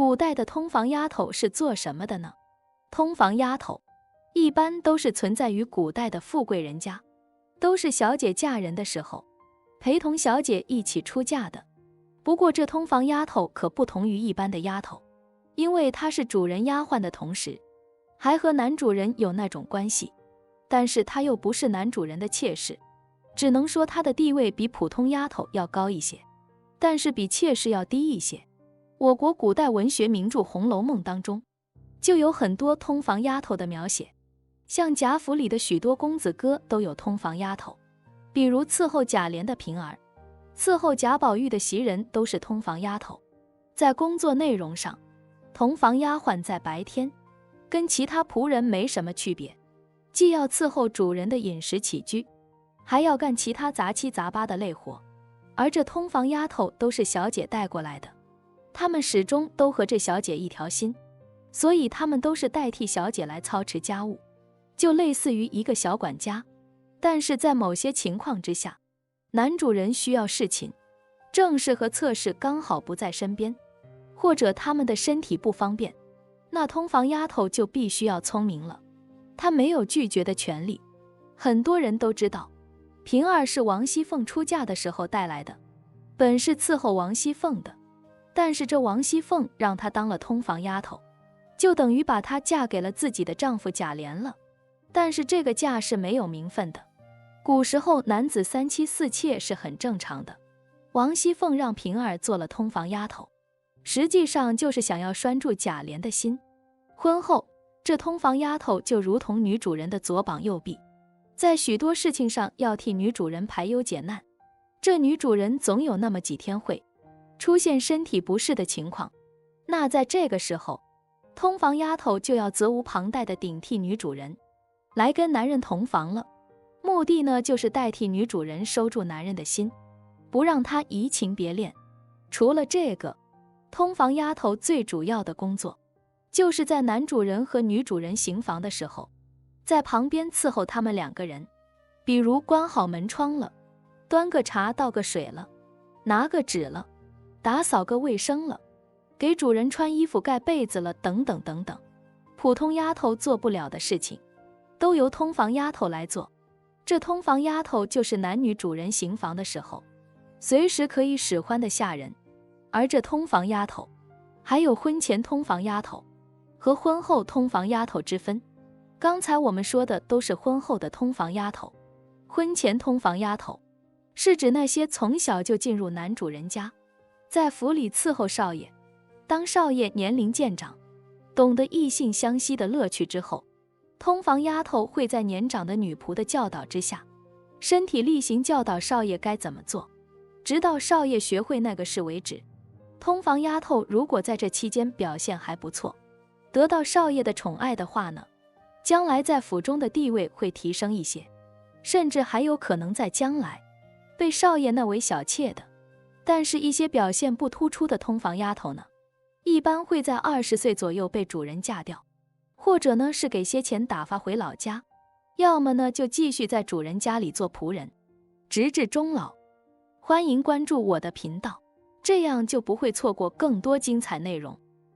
古代的通房丫头是做什么的呢？通房丫头一般都是存在于古代的富贵人家，都是小姐嫁人的时候陪同小姐一起出嫁的。不过这通房丫头可不同于一般的丫头，因为她是主人丫鬟的同时，还和男主人有那种关系，但是她又不是男主人的妾室，只能说她的地位比普通丫头要高一些，但是比妾室要低一些。我国古代文学名著《红楼梦》当中就有很多通房丫头的描写，像贾府里的许多公子哥都有通房丫头，比如伺候贾琏的平儿，伺候贾宝玉的袭人都是通房丫头。在工作内容上，通房丫鬟在白天跟其他仆人没什么区别，既要伺候主人的饮食起居，还要干其他杂七杂八的累活。而这通房丫头都是小姐带过来的，她们始终都和这小姐一条心，所以她们都是代替小姐来操持家务，就类似于一个小管家。但是在某些情况之下，男主人需要侍寝，正室和侧室刚好不在身边，或者他们的身体不方便，那通房丫头就必须要聪明了，她没有拒绝的权利。很多人都知道，平儿是王熙凤出嫁的时候带来的，本是伺候王熙凤的，但是这王熙凤让她当了通房丫头，就等于把她嫁给了自己的丈夫贾琏了。但是这个嫁是没有名分的，古时候男子三妻四妾是很正常的。王熙凤让平儿做了通房丫头，实际上就是想要拴住贾琏的心。婚后，这通房丫头就如同女主人的左膀右臂，在许多事情上要替女主人排忧解难。这女主人总有那么几天会出现身体不适的情况，那在这个时候，通房丫头就要责无旁贷地顶替女主人来跟男人同房了。目的呢，就是代替女主人收住男人的心，不让他移情别恋。除了这个，通房丫头最主要的工作，就是在男主人和女主人行房的时候，在旁边伺候他们两个人，比如关好门窗了，端个茶倒个水了，拿个纸了，打扫个卫生了，给主人穿衣服盖被子了，等等等等。普通丫头做不了的事情，都由通房丫头来做。这通房丫头就是男女主人行房的时候随时可以使唤的下人。而这通房丫头还有婚前通房丫头和婚后通房丫头之分。刚才我们说的都是婚后的通房丫头，婚前通房丫头是指那些从小就进入男主人家，在府里伺候少爷，当少爷年龄渐长，懂得异性相吸的乐趣之后，通房丫头会在年长的女仆的教导之下，身体力行教导少爷该怎么做，直到少爷学会那个事为止。通房丫头如果在这期间表现还不错，得到少爷的宠爱的话呢，将来在府中的地位会提升一些，甚至还有可能在将来被少爷纳为小妾的。但是一些表现不突出的通房丫头呢，一般会在20岁左右被主人嫁掉，或者呢是给些钱打发回老家，要么呢就继续在主人家里做仆人，直至终老。欢迎关注我的频道，这样就不会错过更多精彩内容。